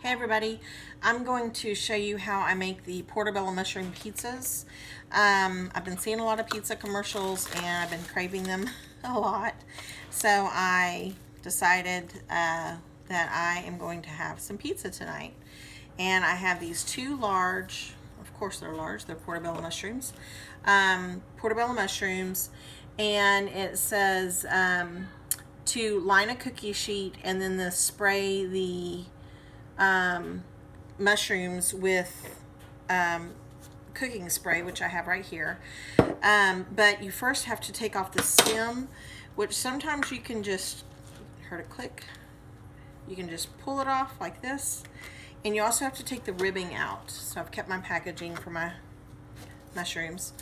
Hey everybody, I'm going to show you how I make the portobello mushroom pizzas. I've been seeing a lot of pizza commercials and I've been craving them a lot. So I decided that I am going to have some pizza tonight. And I have these two large, of course they're large, they're portobello mushrooms. Portobello mushrooms, and it says to line a cookie sheet and then spray the mushrooms with cooking spray, which I have right here. But you first have to take off the stem, which sometimes you can just, heard it click, you can just pull it off like this. And you also have to take the ribbing out. So I've kept my packaging for my mushrooms.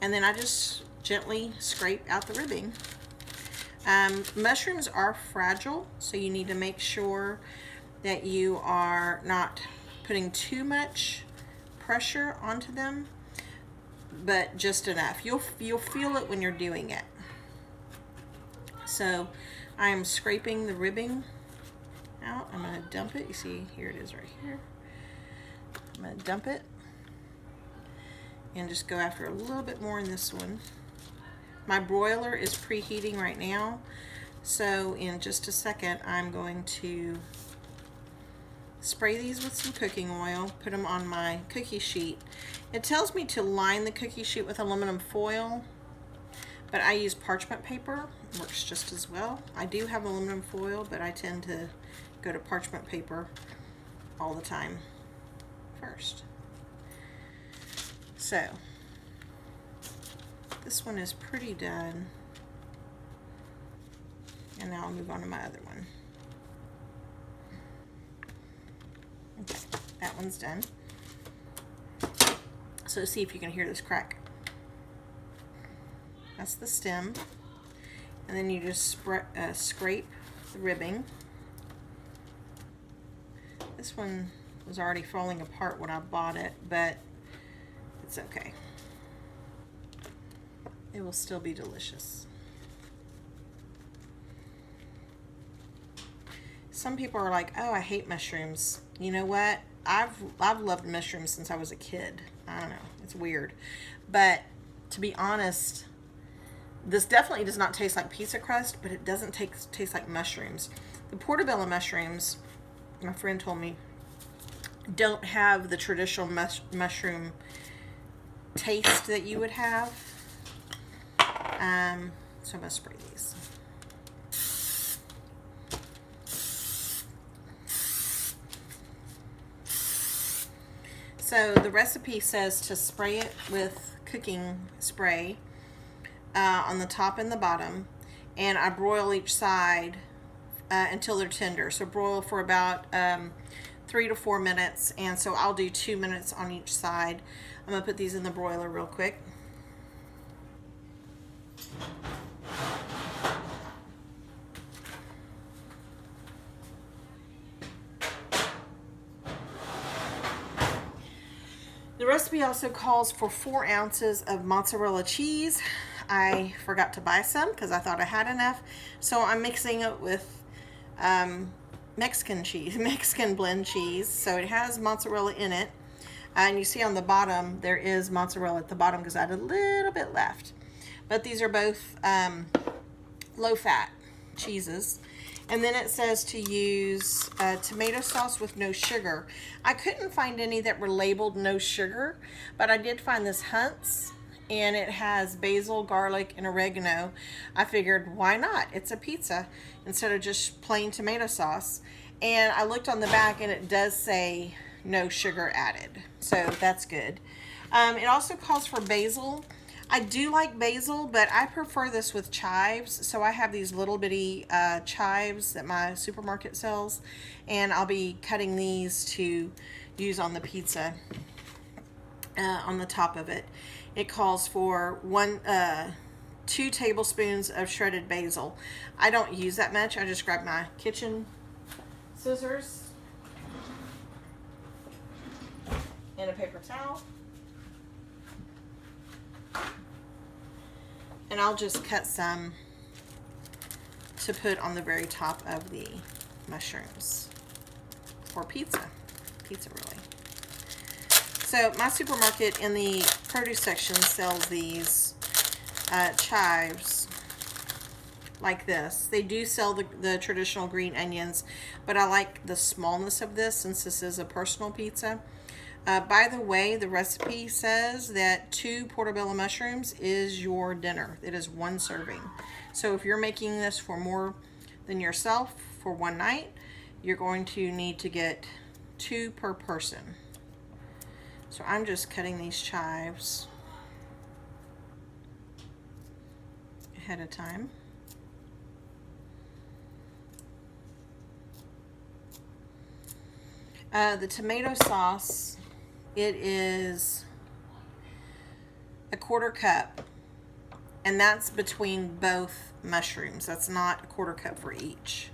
And then I just gently scrape out the ribbing. Mushrooms are fragile, so you need to make sure that you are not putting too much pressure onto them, but just enough. You'll feel it when you're doing it. So I am scraping the ribbing out. I'm going to dump it. You see, here it is right here. I'm going to dump it and just go after a little bit more in this one. My broiler is preheating right now, so in just a second I'm going to spray these with some cooking oil, put them on my cookie sheet. It tells me to line the cookie sheet with aluminum foil, but I use parchment paper. It works just as well. I do have aluminum foil, but I tend to go to parchment paper all the time first. So this one is pretty done, and now I'll move on to my other one. Okay, that one's done. So see if you can hear this crack. That's the stem, and then you just scrape the ribbing. This one was already falling apart when I bought it, but it's okay. It will still be delicious. Some people are like, oh, I hate mushrooms. You know what? I've loved mushrooms since I was a kid. I don't know. It's weird. But to be honest, this definitely does not taste like pizza crust, but it doesn't taste like mushrooms. The portobello mushrooms, my friend told me, don't have the traditional mushroom taste that you would have. So I'm going to spray these. So the recipe says to spray it with cooking spray on the top and the bottom, and I broil each side until they're tender. So broil for about 3 to 4 minutes, and so I'll do 2 minutes on each side. I'm going to put these in the broiler real quick. The recipe also calls for 4 ounces of mozzarella cheese. I forgot to buy some because I thought I had enough, so I'm mixing it with Mexican cheese, Mexican blend cheese. So it has mozzarella in it, and you see on the bottom there is mozzarella at the bottom because I had a little bit left. But these are both low-fat cheeses. And then it says to use tomato sauce with no sugar. I couldn't find any that were labeled no sugar, but I did find this Hunt's, and it has basil, garlic, and oregano. I figured, why not? It's a pizza instead of just plain tomato sauce. And I looked on the back, and it does say no sugar added, so that's good. It also calls for basil. I do like basil, but I prefer this with chives. So I have these little bitty chives that my supermarket sells, and I'll be cutting these to use on the pizza on the top of it. It calls for 2 tablespoons of shredded basil. I don't use that much. I just grab my kitchen scissors and a paper towel. And I'll just cut some to put on the very top of the mushrooms for pizza. pizza really. So my supermarket in the produce section sells these chives like this. They do sell the traditional green onions, but I like the smallness of this since this is a personal pizza. By the way, the recipe says that 2 portobello mushrooms is your dinner. It is 1 serving. So if you're making this for more than yourself for one night, you're going to need to get 2 per person. So I'm just cutting these chives ahead of time. The tomato sauce, it is a 1/4 cup, and that's between both mushrooms. That's not a 1/4 cup for each.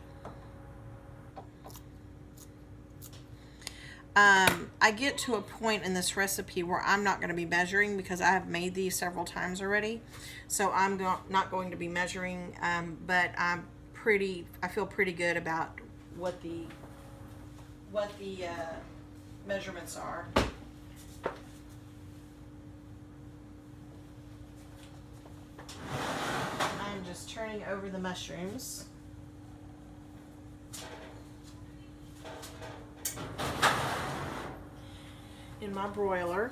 I get to a point in this recipe where I'm not going to be measuring because I have made these several times already. So I'm not going to be measuring, but I feel pretty good about what the measurements are. I'm just turning over the mushrooms. In my broiler.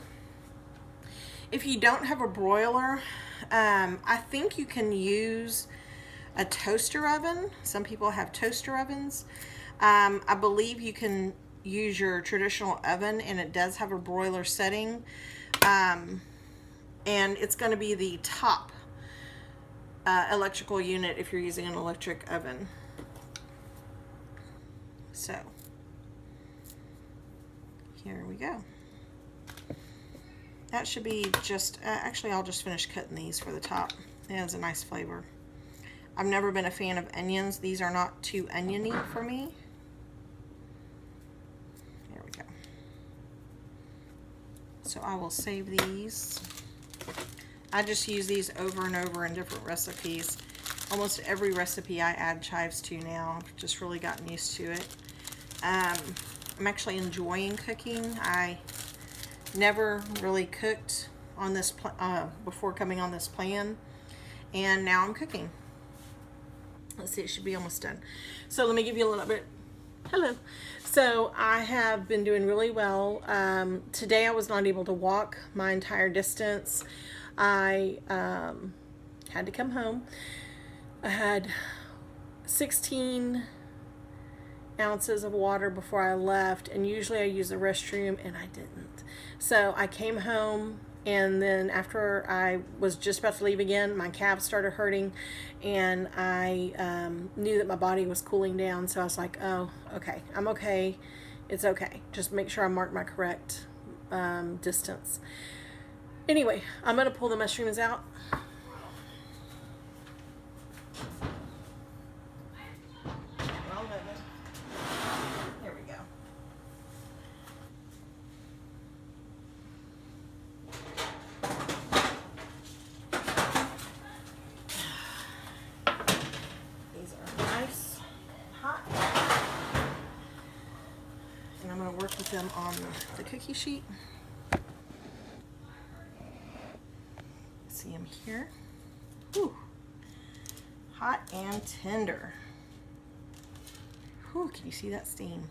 If you don't have a broiler, I think you can use a toaster oven. Some people have toaster ovens. I believe you can use your traditional oven, and it does have a broiler setting. And it's going to be the top electrical unit if you're using an electric oven. So, here we go. That should be just, actually I'll just finish cutting these for the top. It has a nice flavor. I've never been a fan of onions. These are not too oniony for me. There we go. So I will save these. I just use these over and over in different recipes. Almost every recipe I add chives to now. I've just really gotten used to it. I'm actually enjoying cooking. I never really cooked on this before coming on this plan, and now I'm cooking. Let's see, it should be almost done. So let me give you a little bit. Hello. So I have been doing really well. Today I was not able to walk my entire distance. I had to come home. I had 16 ounces of water before I left, and usually I use the restroom, and I didn't. So I came home, and then after I was just about to leave again, my calves started hurting, and I knew that my body was cooling down. So I was like, oh, okay, I'm okay. It's okay. Just make sure I mark my correct distance. Anyway, I'm going to pull the mushrooms out. Here we go. These are nice, hot. And I'm going to work with them on the cookie sheet. See them here. Whew. Hot and tender. Whew, can you see that steam?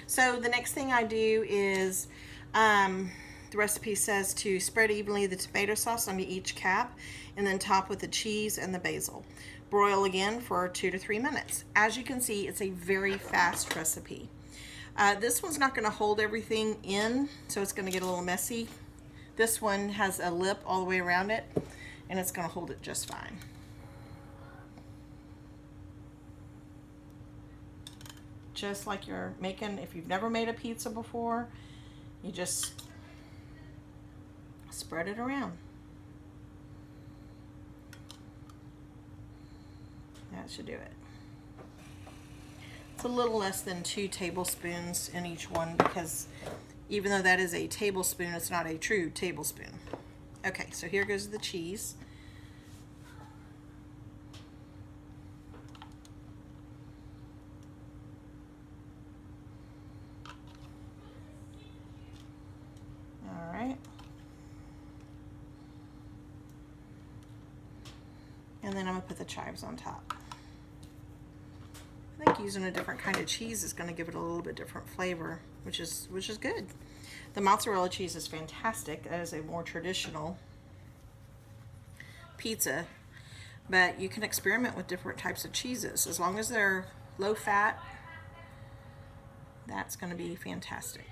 So the next thing I do is, the recipe says to spread evenly the tomato sauce onto each cap and then top with the cheese and the basil. Broil again for 2 to 3 minutes. As you can see, it's a very fast recipe. This one's not going to hold everything in, so it's going to get a little messy. This one has a lip all the way around it, and it's going to hold it just fine. Just like you're making, if you've never made a pizza before, you just spread it around. That should do it. It's a little less than 2 tablespoons in each one, because even though that is a tablespoon, it's not a true tablespoon. Okay, so here goes the cheese. put the chives on top. I think using a different kind of cheese is going to give it a little bit different flavor, which is good. The mozzarella cheese is fantastic as a more traditional pizza, but you can experiment with different types of cheeses. As long as they're low fat, that's going to be fantastic.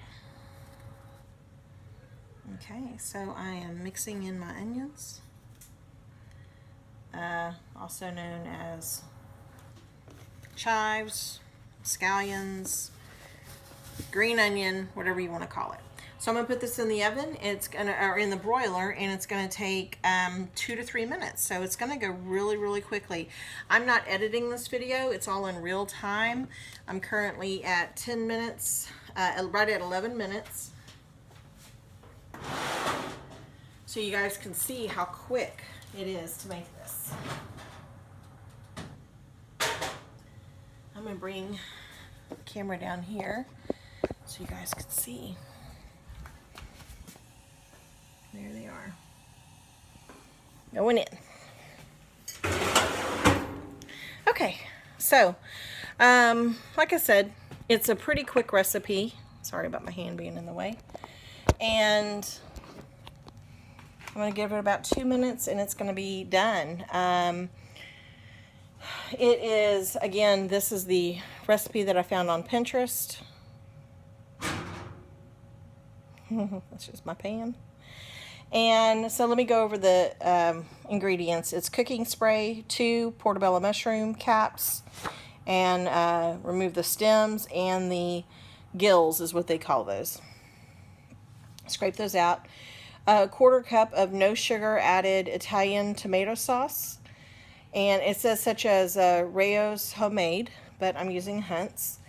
Okay, so I am mixing in my onions, also known as chives, scallions, green onion, whatever you want to call it. So I'm going to put this in the oven. Or in the broiler, and it's going to take 2 to 3 minutes. So it's going to go really, really quickly. I'm not editing this video. It's all in real time. I'm currently at 10 minutes, right at 11 minutes. So you guys can see how quick it is to make this. I'm going to bring the camera down here so you guys can see. There they are. Going in. Okay, so like I said, it's a pretty quick recipe. Sorry about my hand being in the way. And I'm going to give it about 2 minutes and it's going to be done. It is, again, this is the recipe that I found on Pinterest. That's just my pan. And so let me go over the ingredients. It's cooking spray, 2 portobello mushroom caps, and remove the stems and the gills is what they call those. Scrape those out. A 1/4 cup of no sugar added Italian tomato sauce. And it says such as Rayo's homemade, but I'm using Hunt's.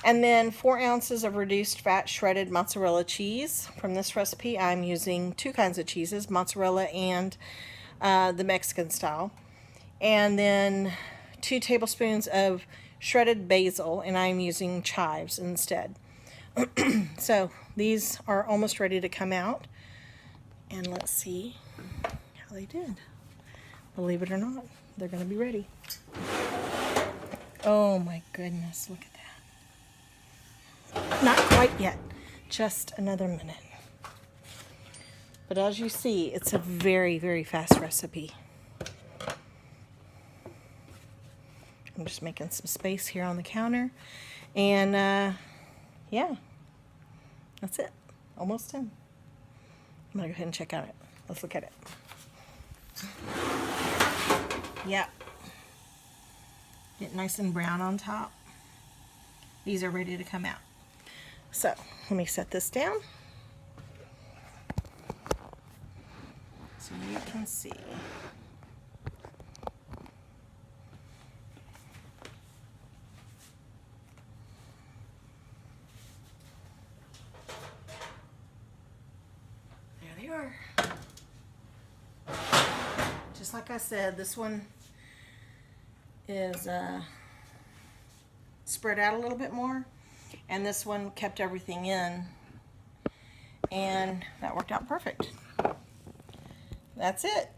And then 4 ounces of reduced fat shredded mozzarella cheese. From this recipe, I'm using 2 kinds of cheeses, mozzarella and the Mexican style. And then 2 tablespoons of shredded basil, and I'm using chives instead. So these are almost ready to come out. And let's see how they did. Believe it or not, they're going to be ready. Oh my goodness, look at that. Not quite yet, just another minute. But as you see, it's a very, very fast recipe. I'm just making some space here on the counter. And yeah, that's it. Almost done. I'm going to go ahead and check out it. Let's look at it. Yeah. Get nice and brown on top. These are ready to come out. So, let me set this down so you can see. There they are. Just like I said, this one is spread out a little bit more, and this one kept everything in, and that worked out perfect. That's it.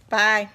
Bye.